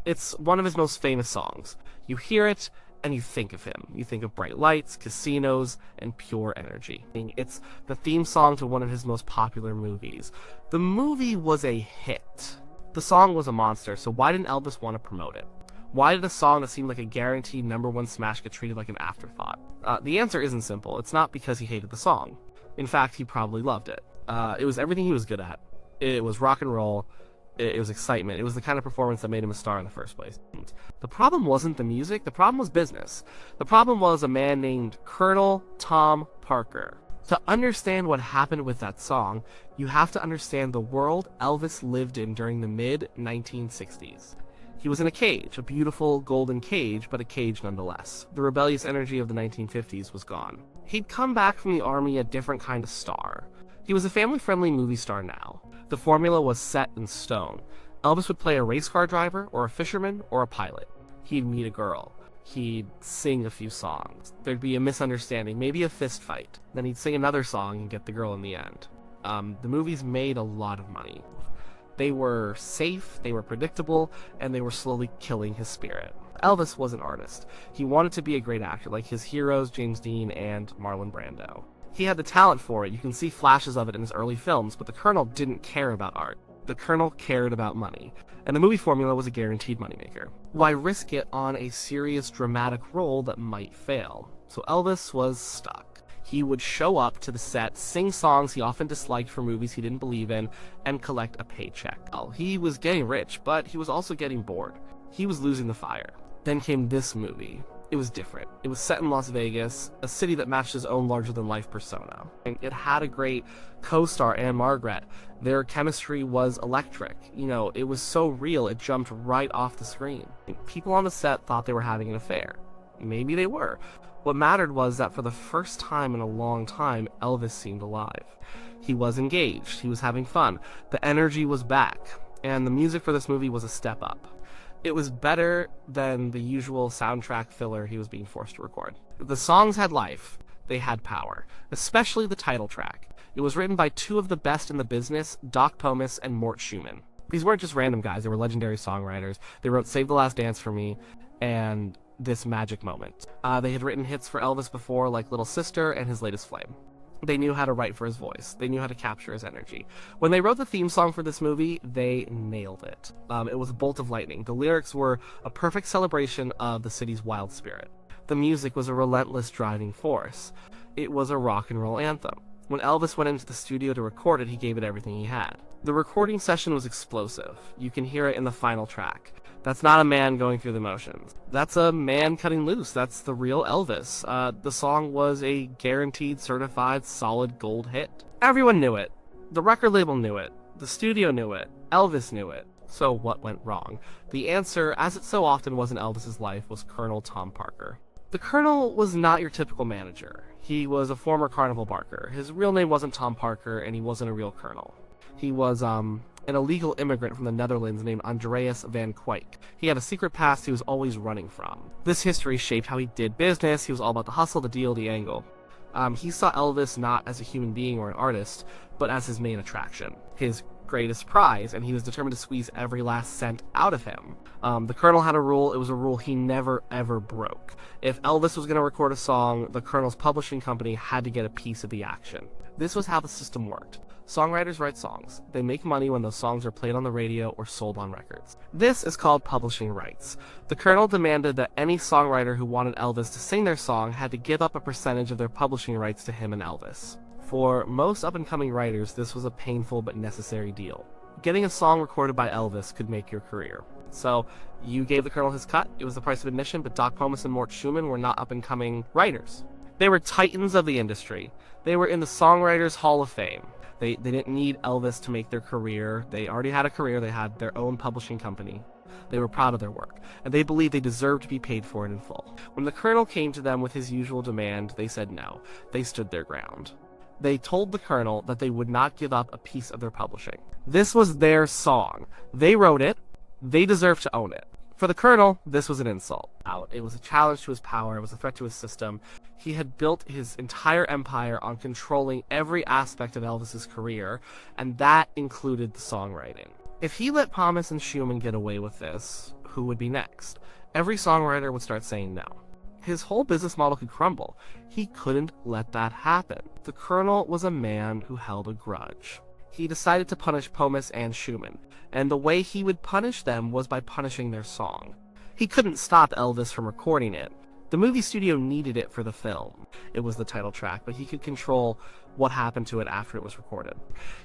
It's one of his most famous songs. You hear it, and you think of him. You think of bright lights, casinos, and pure energy. It's the theme song to one of his most popular movies. The movie was a hit. The song was a monster, so why didn't Elvis want to promote it? Why did a song that seemed like a guaranteed #1 smash get treated like an afterthought? The answer isn't simple. It's not because he hated the song. In fact, he probably loved it. It was everything he was good at. It was rock and roll. It was excitement. It was the kind of performance that made him a star in the first place. The problem wasn't the music. The problem was business. The problem was a man named Colonel Tom Parker. To understand what happened with that song, you have to understand the world Elvis lived in during the mid-1960s. He was in a cage, a beautiful golden cage, but a cage nonetheless. The rebellious energy of the 1950s was gone. He'd come back from the army a different kind of star. He was a family-friendly movie star now. The formula was set in stone. Elvis would play a race car driver, or a fisherman, or a pilot. He'd meet a girl. He'd sing a few songs. There'd be a misunderstanding, maybe a fist fight. Then he'd sing another song and get the girl in the end. The movies made a lot of money. They were safe, they were predictable, and they were slowly killing his spirit. Elvis was an artist. He wanted to be a great actor, like his heroes James Dean and Marlon Brando. He had the talent for it. You can see flashes of it in his early films, but the Colonel didn't care about art. The Colonel cared about money, and the movie formula was a guaranteed moneymaker. Why risk it on a serious, dramatic role that might fail? So Elvis was stuck. He would show up to the set, sing songs he often disliked for movies he didn't believe in, and collect a paycheck. Well, he was getting rich, but he was also getting bored. He was losing the fire. Then came this movie. It was different. It was set in Las Vegas, a city that matched his own larger-than-life persona. And it had a great co-star, Anne Margaret. Their chemistry was electric. It was so real, it jumped right off the screen. People on the set thought they were having an affair. Maybe they were. What mattered was that for the first time in a long time, Elvis seemed alive. He was engaged. He was having fun. The energy was back. And the music for this movie was a step up. It was better than the usual soundtrack filler he was being forced to record. The songs had life. They had power. Especially the title track. It was written by two of the best in the business, Doc Pomus and Mort Schumann. These weren't just random guys. They were legendary songwriters. They wrote Save the Last Dance for Me and This Magic Moment. They had written hits for Elvis before, like Little Sister and His Latest Flame. They knew how to write for his voice. They knew how to capture his energy. When they wrote the theme song for this movie, they nailed it. It was a bolt of lightning. The lyrics were a perfect celebration of the city's wild spirit. The music was a relentless driving force. It was a rock and roll anthem. When Elvis went into the studio to record it, he gave it everything he had. The recording session was explosive. You can hear it in the final track. That's not a man going through the motions. That's a man cutting loose. That's the real Elvis. The song was a guaranteed, certified, solid gold hit. Everyone knew it. The record label knew it. The studio knew it. Elvis knew it. So what went wrong? The answer, as it so often was in Elvis's life, was Colonel Tom Parker. The Colonel was not your typical manager. He was a former carnival barker. His real name wasn't Tom Parker, and he wasn't a real colonel. He was, an illegal immigrant from the Netherlands named Andreas van Kwijk. He had a secret past he was always running from. This history shaped how he did business. He was all about the hustle, the deal, the angle. He saw Elvis not as a human being or an artist, but as his main attraction, his greatest prize, and he was determined to squeeze every last cent out of him. The Colonel had a rule. It was a rule he never, ever broke. If Elvis was going to record a song, the Colonel's publishing company had to get a piece of the action. This was how the system worked. Songwriters write songs. They make money when those songs are played on the radio or sold on records. This is called publishing rights. The Colonel demanded that any songwriter who wanted Elvis to sing their song had to give up a percentage of their publishing rights to him and Elvis. For most up-and-coming writers, this was a painful but necessary deal. Getting a song recorded by Elvis could make your career. So, you gave the Colonel his cut. It was the price of admission, but Doc Pomus and Mort Schumann were not up-and-coming writers. They were titans of the industry. They were in the Songwriters Hall of Fame. They didn't need Elvis to make their career. They already had a career. They had their own publishing company. They were proud of their work, and they believed they deserved to be paid for it in full. When the Colonel came to them with his usual demand, they said no. They stood their ground. They told the Colonel that they would not give up a piece of their publishing. This was their song. They wrote it. They deserved to own it. For the Colonel, this was an insult. It was a challenge to his power. It was a threat to his system. He had built his entire empire on controlling every aspect of Elvis's career, and that included the songwriting. If he let Thomas and Schumann get away with this, who would be next? Every songwriter would start saying no. His whole business model could crumble. He couldn't let that happen. The Colonel was a man who held a grudge. He decided to punish Thomas and Schumann, and the way he would punish them was by punishing their song. He couldn't stop Elvis from recording it. The movie studio needed it for the film. It was the title track, but he could control what happened to it after it was recorded.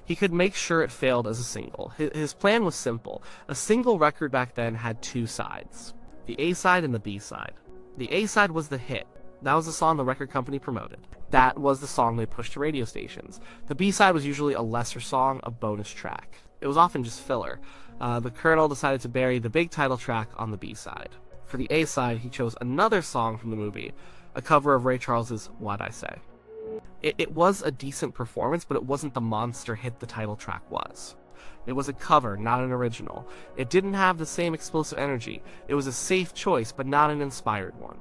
He could make sure it failed as a single. His plan was simple. A single record back then had two sides, the A-side and the B-side. The A-side was the hit. That was the song the record company promoted. That was the song they pushed to radio stations. The B-side was usually a lesser song, a bonus track. It was often just filler. The Colonel decided to bury the big title track on the B-side. For the A-side, he chose another song from the movie, a cover of Ray Charles's What'd I Say. It was a decent performance, but it wasn't the monster hit the title track was. It was a cover, not an original. It didn't have the same explosive energy. It was a safe choice, but not an inspired one.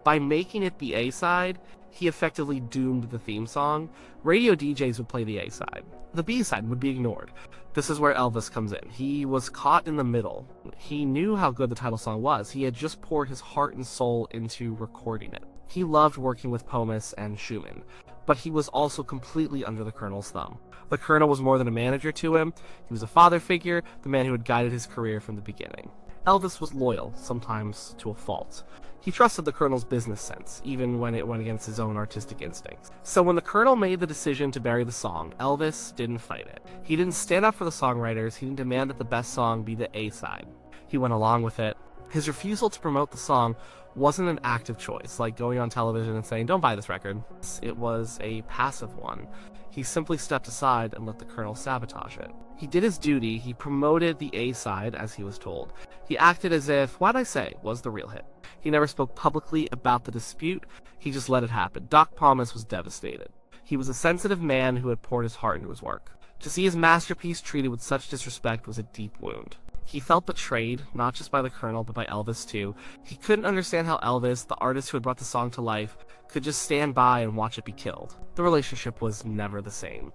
By making it the A-side, he effectively doomed the theme song. Radio DJs would play the A-side. The B-side would be ignored. This is where Elvis comes in. He was caught in the middle. He knew how good the title song was. He had just poured his heart and soul into recording it. He loved working with Thomas and Schumann, but he was also completely under the Colonel's thumb. The Colonel was more than a manager to him. He was a father figure, the man who had guided his career from the beginning. Elvis was loyal, sometimes to a fault. He trusted the Colonel's business sense, even when it went against his own artistic instincts. So when the Colonel made the decision to bury the song, Elvis didn't fight it. He didn't stand up for the songwriters. He didn't demand that the best song be the A-side. He went along with it. His refusal to promote the song wasn't an active choice, like going on television and saying, "Don't buy this record." It was a passive one. He simply stepped aside and let the Colonel sabotage it. He did his duty. He promoted the A-side, as he was told. He acted as if What'd I Say was the real hit. He never spoke publicly about the dispute. He just let it happen. Doc Thomas was devastated. He was a sensitive man who had poured his heart into his work. To see his masterpiece treated with such disrespect was a deep wound. He felt betrayed, not just by the Colonel, but by Elvis too. He couldn't understand how Elvis, the artist who had brought the song to life, could just stand by and watch it be killed. The relationship was never the same.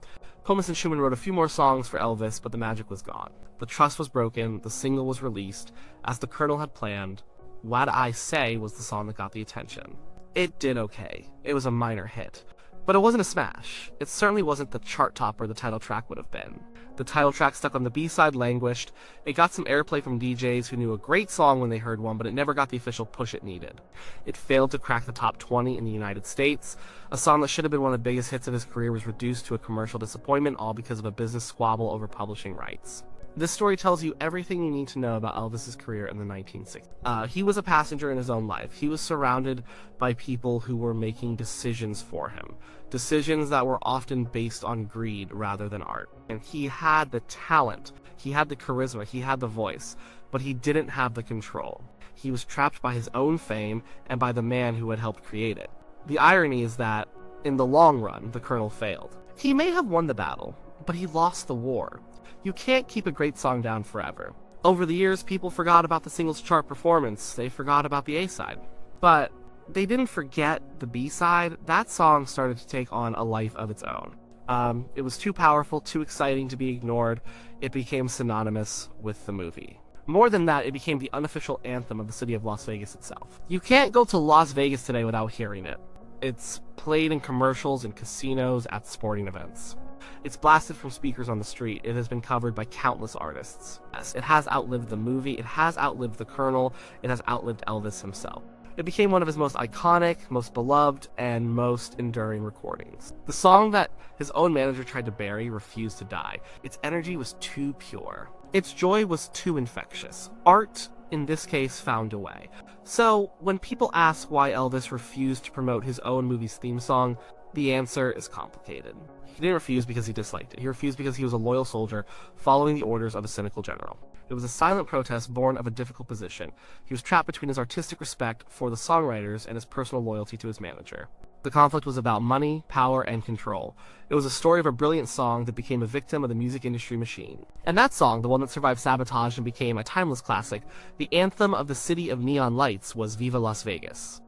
Thomas and Schumann wrote a few more songs for Elvis, but the magic was gone. The trust was broken, the single was released. As the Colonel had planned, What'd I Say was the song that got the attention. It did okay. It was a minor hit. But it wasn't a smash. It certainly wasn't the chart topper the title track would have been. The title track stuck on the B-side languished. It got some airplay from DJs who knew a great song when they heard one, but it never got the official push it needed. It failed to crack the top 20 in the United States. A song that should have been one of the biggest hits of his career was reduced to a commercial disappointment, all because of a business squabble over publishing rights. This story tells you everything you need to know about Elvis's career in the 1960s. He was a passenger in his own life. He was surrounded by people who were making decisions for him. Decisions that were often based on greed rather than art. And he had the talent, he had the charisma, he had the voice, but he didn't have the control. He was trapped by his own fame and by the man who had helped create it. The irony is that, in the long run, the Colonel failed. He may have won the battle, but he lost the war. You can't keep a great song down forever. Over the years, people forgot about the singles chart performance. They forgot about the A-side. But they didn't forget the B-side. That song started to take on a life of its own. It was too powerful, too exciting to be ignored. It became synonymous with the movie. More than that, it became the unofficial anthem of the city of Las Vegas itself. You can't go to Las Vegas today without hearing it. It's played in commercials, in casinos, at sporting events. It's blasted from speakers on the street. It has been covered by countless artists. Yes, it has outlived the movie, it has outlived the Colonel, it has outlived Elvis himself. It became one of his most iconic, most beloved, and most enduring recordings. The song that his own manager tried to bury refused to die. Its energy was too pure. Its joy was too infectious. Art, in this case, found a way. So, when people ask why Elvis refused to promote his own movie's theme song, the answer is complicated. He didn't refuse because he disliked it. He refused because he was a loyal soldier following the orders of a cynical general. It was a silent protest born of a difficult position. He was trapped between his artistic respect for the songwriters and his personal loyalty to his manager. The conflict was about money, power, and control. It was a story of a brilliant song that became a victim of the music industry machine. And that song, the one that survived sabotage and became a timeless classic, the anthem of the city of neon lights, was Viva Las Vegas.